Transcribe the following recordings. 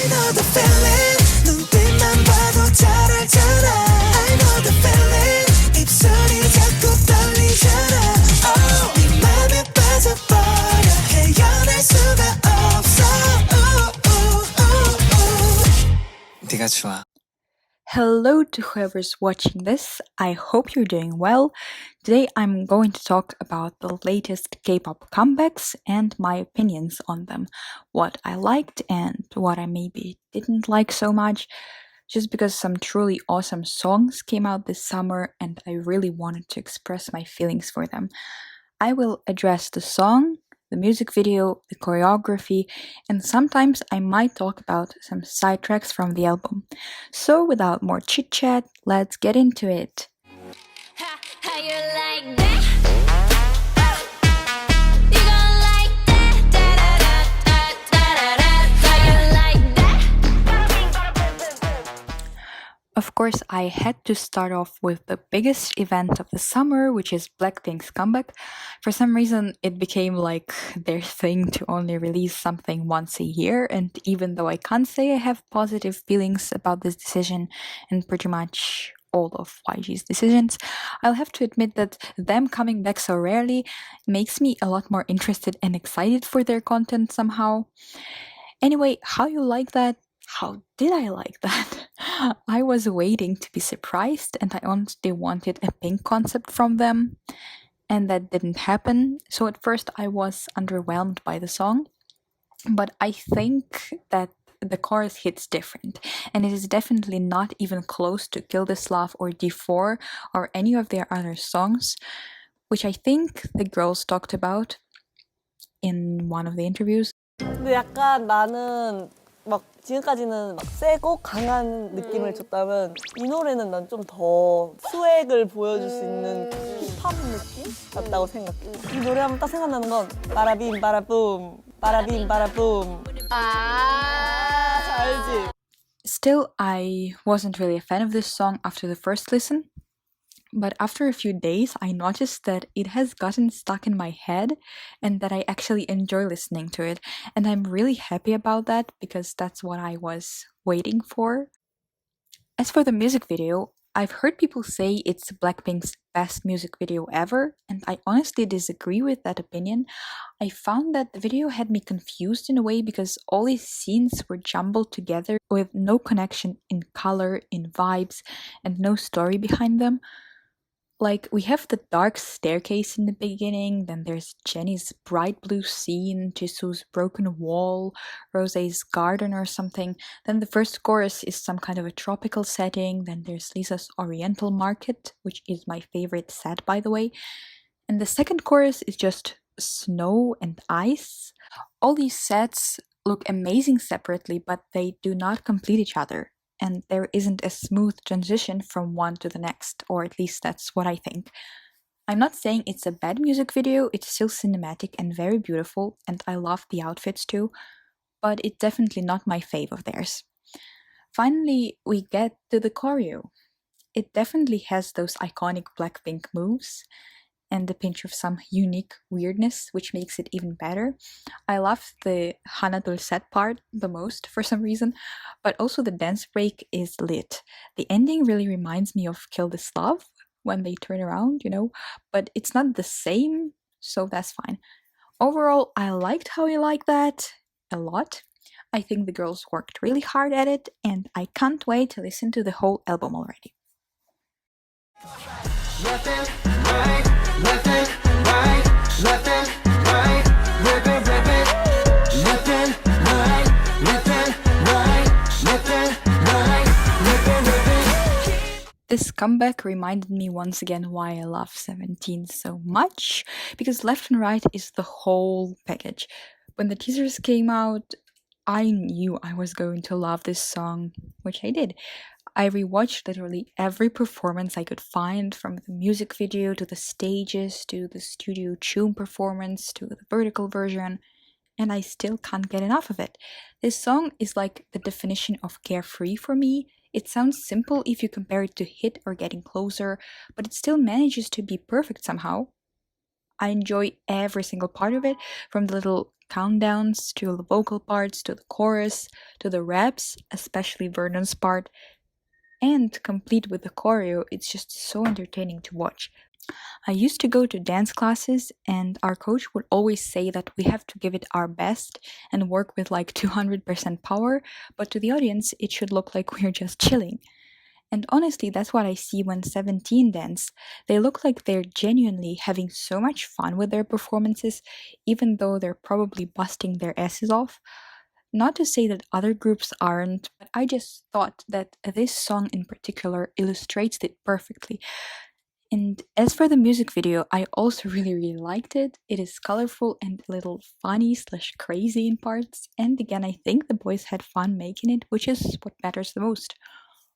know the feeling 눈빛만 봐도 잘 알잖아 I know the feeling 입술이 자꾸 떨리잖아 Oh 네 맘에 빠져버려 헤어날 수가 없어 네가 좋아 Hello to whoever's watching this. I hope you're doing well. Today I'm going to talk about the latest K-pop comebacks and my opinions on them. What I liked and what I maybe didn't like so much. Just because some truly awesome songs came out this summer and I really wanted to express my feelings for them. I will address the song, the music video, the choreography, and sometimes I might talk about some side tracks from the album. So without more chit chat, let's get into it. How you like that? You gon' like that? Da da da da da da. How you like that? Of course, I had to start off with the biggest event of the summer, which is Blackpink's comeback. For some reason, it became like their thing to only release something once a year, and even though I can't say I have positive feelings about this decision and pretty much all of YG's decisions, I'll have to admit that them coming back so rarely makes me a lot more interested and excited for their content somehow. Anyway, how you like that? How did I like that? I was waiting to be surprised and I honestly wanted a pink concept from them, and that didn't happen. So at first I was underwhelmed by the song, but I think that the chorus hits different, and it is definitely not even close to Kill This Love or D4 or any of their other songs, which I think the girls talked about in one of the interviews. 근데 약간 나는 막 지금까지는 막 세고 강한 느낌을 줬다면 이 노래는 난 좀 더 스웩을 보여줄 수 있는 힙합 느낌 같다고 생각해. 이 노래하면 딱 생각나는 건 바라빔 바라붐 바라빔 바라붐 잘 알지? Still, I wasn't really a fan of this song after the first listen, but after a few days, I noticed that it has gotten stuck in my head and that I actually enjoy listening to it. And I'm really happy about that because that's what I was waiting for. As for the music video, I've heard people say it's Blackpink's best music video ever, and I honestly disagree with that opinion. I found that the video had me confused in a way because all these scenes were jumbled together with no connection in color, in vibes, and no story behind them. Like, we have the dark staircase in the beginning, then there's Jennie's bright blue scene, Jisoo's broken wall, Rose's garden or something, then the first chorus is some kind of a tropical setting, then there's Lisa's oriental market, which is my favorite set by the way, and the second chorus is just snow and ice. All these sets look amazing separately, but they do not complete each other. And there isn't a smooth transition from one to the next, or at least that's what I think. I'm not saying it's a bad music video, it's still cinematic and very beautiful, and I love the outfits too, but it's definitely not my fave of theirs. Finally, we get to the choreo. It definitely has those iconic Blackpink moves, and a pinch of some unique weirdness, which makes it even better. I love the Hana Dulcet part the most for some reason, but also the dance break is lit. The ending really reminds me of Kill This Love when they turn around, but it's not the same, so that's fine. Overall, I liked How You Like That a lot. I think the girls worked really hard at it, and I can't wait to listen to the whole album already. Left and right, left and right, left and right, rip it, left and right, left and right, left and right, rip it. This comeback reminded me once again why I love 17 so much, because Left and Right is the whole package. When the teasers came out, I knew I was going to love this song, which I did. I rewatched literally every performance I could find, from the music video to the stages to the studio tune performance to the vertical version, and I still can't get enough of it. This song is like the definition of carefree for me. It sounds simple if you compare it to Hit or Getting Closer, but it still manages to be perfect somehow. I enjoy every single part of it, from the little countdowns, to the vocal parts, to the chorus, to the raps, especially Vernon's part, and complete with the choreo, it's just so entertaining to watch. I used to go to dance classes, and our coach would always say that we have to give it our best and work with like 200% power, but to the audience, it should look like we're just chilling. And honestly, that's what I see when 17 dance. They look like they're genuinely having so much fun with their performances, even though they're probably busting their asses off. Not to say that other groups aren't, but I just thought that this song in particular illustrates it perfectly. And as for the music video, I also really liked it. It is colorful and a little funny slash crazy in parts. And again, I think the boys had fun making it, which is what matters the most.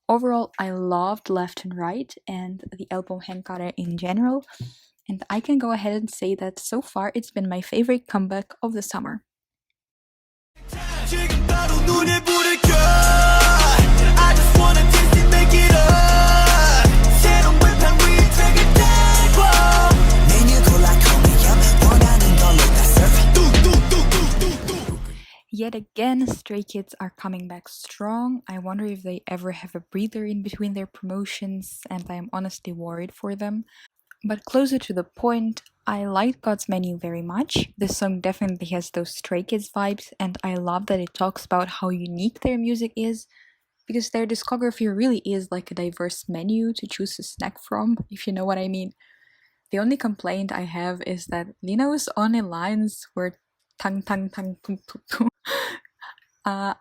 Overall, I loved Left and Right and the album Henkare in general. And I can go ahead and say that so far it's been my favorite comeback of the summer. 지금 바로 눈에 불을 켜 I just wanna taste it, make it up 새로운 발판 위에 책을 달고 메뉴 골라 call me up 원하는 걸로 다 serve 뚝뚝뚝뚝뚝뚝 Yet again, Stray Kids are coming back strong. I wonder if they ever have a breather in between their promotions, and I am honestly worried for them. But closer to the point, I like God's Menu very much. This song definitely has those Stray Kids vibes, and I love that it talks about how unique their music is, because their discography really is like a diverse menu to choose a snack from, if you know what I mean. The only complaint I have is that Lino's only lines were tang tang tang tung tung tung.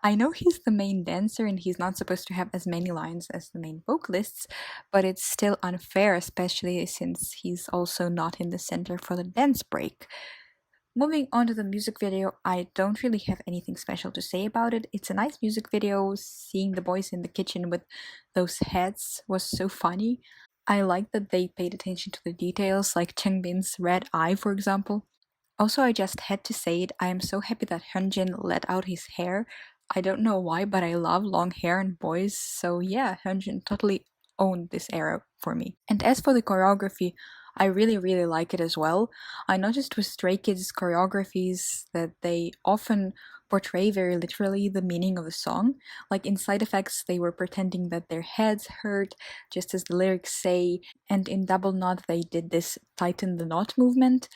I know he's the main dancer and he's not supposed to have as many lines as the main vocalists, but it's still unfair, especially since he's also not in the center for the dance break. Moving on to the music video, I don't really have anything special to say about it. It's a nice music video. Seeing the boys in the kitchen with those heads was so funny. I like that they paid attention to the details, like Changbin's red eye, for example. Also, I just had to say it, I am so happy that Hyunjin let out his hair. I don't know why, but I love long hair and boys, so yeah, Hyunjin totally owned this era for me. And as for the choreography, I really like it as well. I noticed with Stray Kids choreographies that they often portray very literally the meaning of the song. Like in Side Effects, they were pretending that their heads hurt, just as the lyrics say, and in Double Knot they did this tighten the knot movement.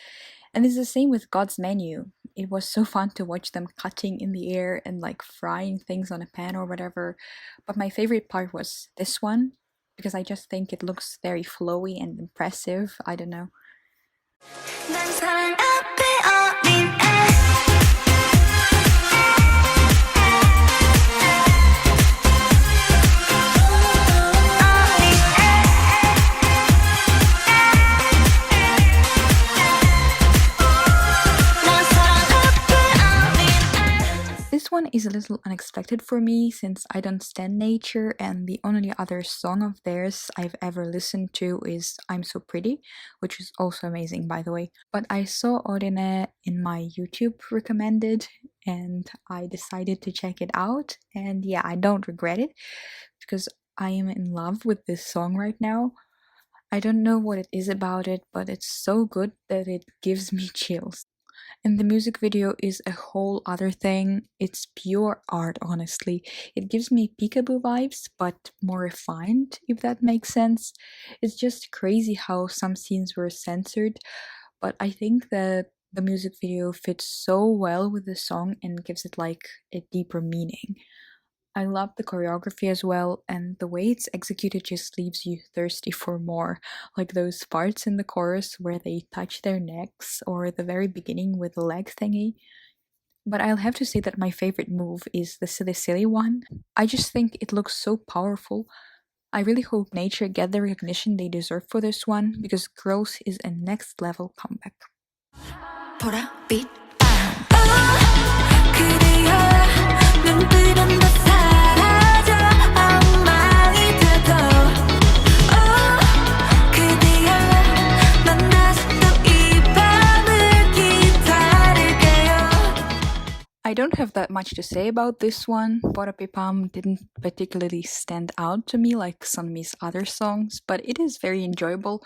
And it's the same with God's Menu. It was so fun to watch them cutting in the air and like frying things on a pan or whatever. But my favorite part was this one, because I just think it looks very flowy and impressive. I don't know. 난 사랑 앞에 어린 애 This one is a little unexpected for me since I don't stand nature, and the only other song of theirs I've ever listened to is I'm So Pretty, which is also amazing by the way. But I saw Orine in my YouTube recommended and I decided to check it out, and yeah, I don't regret it because I am in love with this song right now. I don't know what it is about it, but it's so good that it gives me chills. And the music video is a whole other thing. It's pure art, honestly. It gives me peekaboo vibes, but more refined, if that makes sense. It's just crazy how some scenes were censored, but I think that the music video fits so well with the song and gives it like a deeper meaning. I love the choreography as well, and the way it's executed just leaves you thirsty for more. Like those parts in the chorus where they touch their necks, or the very beginning with the leg thingy. But I'll have to say that my favorite move is the silly silly one. I just think it looks so powerful. I really hope Nature get the recognition they deserve for this one, because Girls is a next level comeback. 보랏빛 그대여 눈뜨던 다 사라져 엉망이 되고 그대여 난 다시 또 이 밤을 기다릴게요. I don't have that much to say about this one. Borapipam didn't particularly stand out to me like Sunmi's other songs, but it is very enjoyable.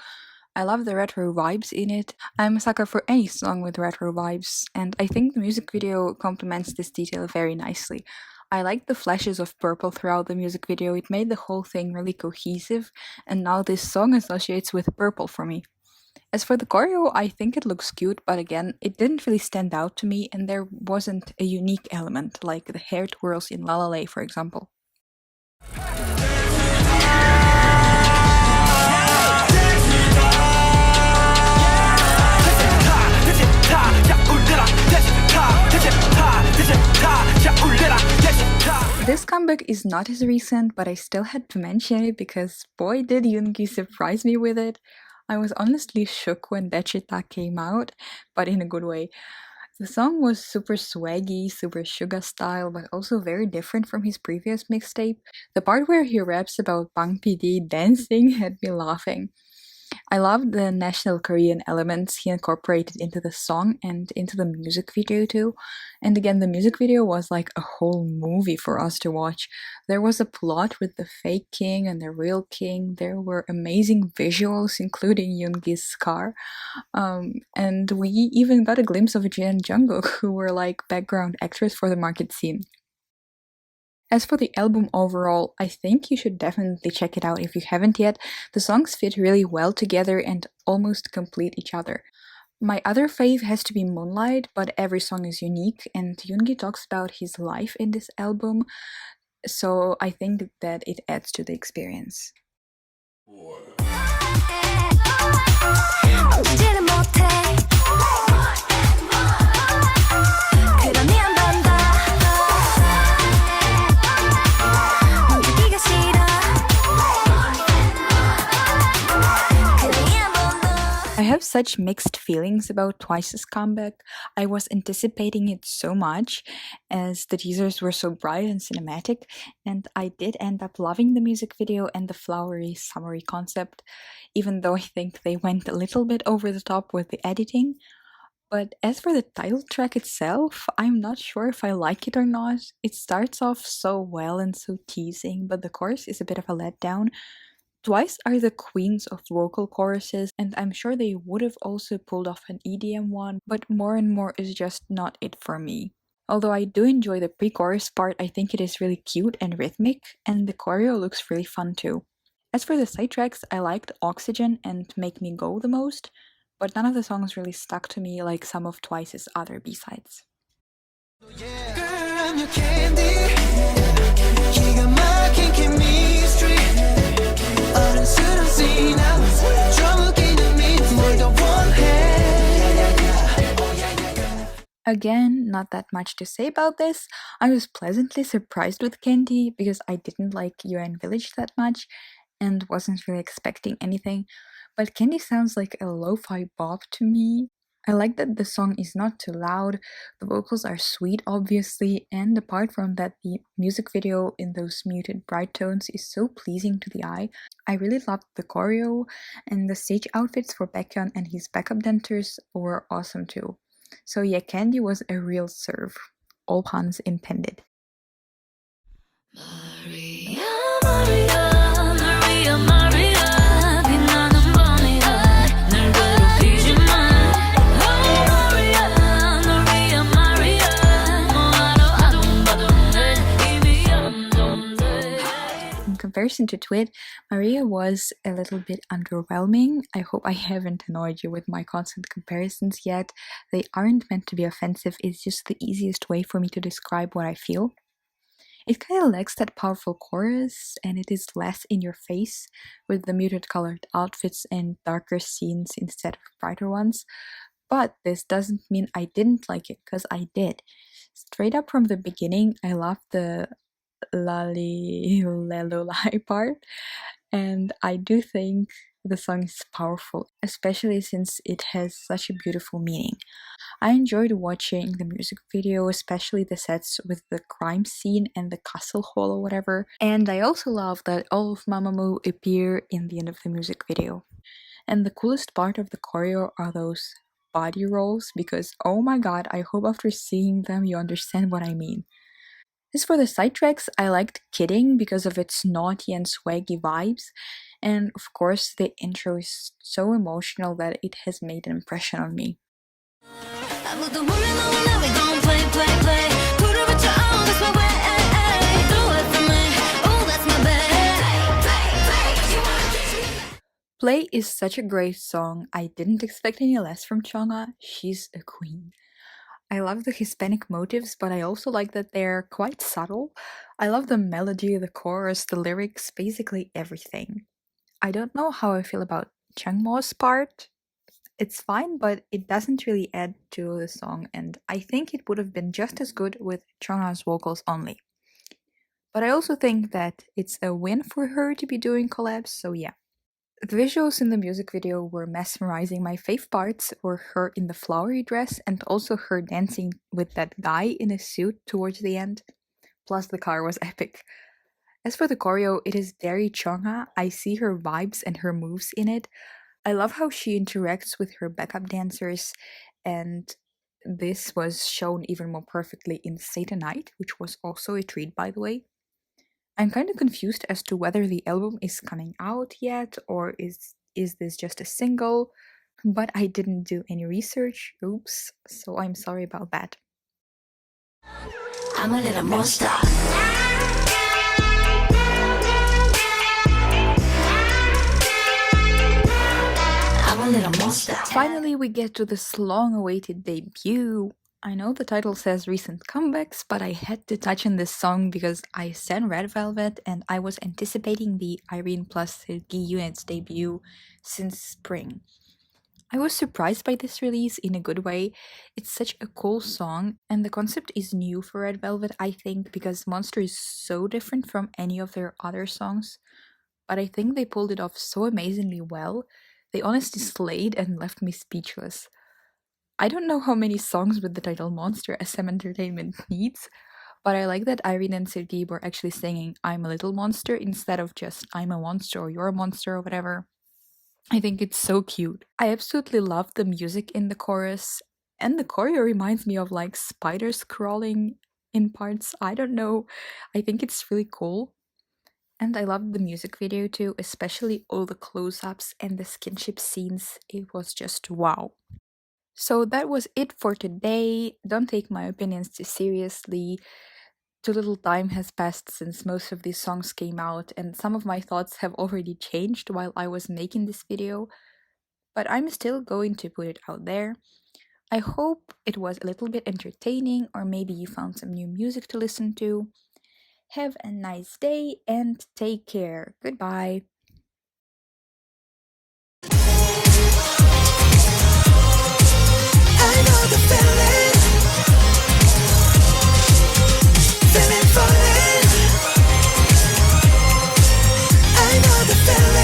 I love the retro vibes in it. I'm a sucker for any song with retro vibes, and I think the music video complements this detail very nicely. I liked the flashes of purple throughout the music video, it made the whole thing really cohesive, and now this song associates with purple for me. As for the choreo, I think it looks cute, but again, it didn't really stand out to me, and there wasn't a unique element like the hair twirls in La La La, for example. This comeback is not as recent, but I still had to mention it because boy did Yoongi surprise me with it. I was honestly shook when Dechita came out, but in a good way. The song was super swaggy, super Suga style, but also very different from his previous mixtape. The part where he raps about Bang PD dancing had me laughing. I loved the national Korean elements he incorporated into the song and into the music video too. And again, the music video was like a whole movie for us to watch. There was a plot with the fake king and the real king. There were amazing visuals, including Yoongi's car. And we even got a glimpse of Jin and Jungkook, who were like background actors for the market scene. As for the album overall, I think you should definitely check it out if you haven't yet. The songs fit really well together and almost complete each other. My other fave has to be Moonlight, but every song is unique, and Yoongi talks about his life in this album, so I think that it adds to the experience. 멈추지를 못해 그러니 안 된다 멈추기가 싫어 그러니 안 본다 I have such mixed feelings about Twice's comeback. I was anticipating it so much, as the teasers were so bright and cinematic, and I did end up loving the music video and the flowery, summery concept, even though I think they went a little bit over the top with the editing. But as for the title track itself, I'm not sure if I like it or not. It starts off so well and so teasing, but the chorus is a bit of a letdown. Twice are the queens of vocal choruses, and I'm sure they would have also pulled off an EDM one, but more and more is just not it for me. Although I do enjoy the pre-chorus part, I think it is really cute and rhythmic, and the choreo looks really fun too. As for the side tracks, I liked Oxygen and Make Me Go the most, but none of the songs really stuck to me like some of Twice's other B-sides. Girl, I'm your candy. 기가 막힌 chemistry. 어른스러운 나 좀 웃기는 미 뭘 더 원해. Again, not that much to say about this. I was pleasantly surprised with Candy because I didn't like UN Village that much and wasn't really expecting anything. But Candy sounds like a lo-fi bop to me. I like that the song is not too loud, the vocals are sweet obviously, and apart from that, the music video in those muted bright tones is so pleasing to the eye. I really loved the choreo, and the stage outfits for Baekhyun and his backup dancers were awesome too. So yeah, Candy was a real serve. All puns intended. Maria, Maria, Maria, Maria 빛나는 밤이야 날 괴롭히지 마 Oh Maria, Maria, Maria 뭐하러 아둥바둥해 이미 염동돼 In comparison to Twit, Maria was a little bit underwhelming. I hope I haven't annoyed you with my constant comparisons yet. They aren't meant to be offensive, it's just the easiest way for me to describe what I feel. It kind of lacks that powerful chorus, and it is less in your face, with the muted colored outfits and darker scenes instead of brighter ones. But this doesn't mean I didn't like it, because I did. Straight up from the beginning, I loved the lali lelolai part, and I do think the song is powerful, especially since it has such a beautiful meaning. I enjoyed watching the music video, especially the sets with the crime scene and the castle hall or whatever, and I also love that all of Mamamoo appear in the end of the music video. And the coolest part of the choreo are those body rolls, because oh my god, I hope after seeing them you understand what I mean. As for the side tracks, I liked Kidding because of its naughty and swaggy vibes, And of course, the intro is so emotional that it has made an impression on me. 아무도 모르는 날 we gon' play play play 불을 붙여 oh that's my way do it for me oh that's my bad play play you wanna teach me. Play is such a great song. I didn't expect any less from Chonga. She's a queen. I love the Hispanic motives, but I also like that they're quite subtle. I love the melody, the chorus, the lyrics, basically everything. I don't know how I feel about Changmo's part. It's fine, but it doesn't really add to the song, and I think it would have been just as good with Chonga's vocals only. But I also think that it's a win for her to be doing collabs, so yeah. The visuals in the music video were mesmerizing. My fave parts were her in the flowery dress and also her dancing with that guy in a suit towards the end. Plus, the car was epic. As for the choreo, it is very Chonga. I see her vibes and her moves in it. I love how she interacts with her backup dancers, and this was shown even more perfectly in Satanite, which was also a treat, by the way. I'm kind of confused as to whether the album is coming out yet, or is this just a single, but I didn't do any research, oops, so I'm sorry about that. I'm a little monster. I'm a little monster. Finally, we get to this long-awaited debut. I know the title says recent comebacks, but I had to touch on this song because I stan Red Velvet and I was anticipating the Irene plus Sergi unit's debut since spring. I was surprised by this release in a good way. It's such a cool song, and the concept is new for Red Velvet, I think, because Monster is so different from any of their other songs. But I think they pulled it off so amazingly well. They honestly slayed and left me speechless. I don't know how many songs with the title Monster SM Entertainment needs, but I like that Irene and Sergi were actually singing I'm a little monster instead of just I'm a monster or you're a monster or whatever. I think it's so cute. I absolutely love the music in the chorus, and the choreo reminds me of like spiders crawling in parts. I don't know. I think it's really cool. And I love the music video too, especially all the close-ups and the skinship scenes. It was just wow. So that was it for today. Don't take my opinions too seriously. Too little time has passed since most of these songs came out, and some of my thoughts have already changed while I was making this video, but I'm still going to put it out there. I hope it was a little bit entertaining, or maybe you found some new music to listen to. Have a nice day and take care. Goodbye. I know the feeling, feeling falling. I know the feeling.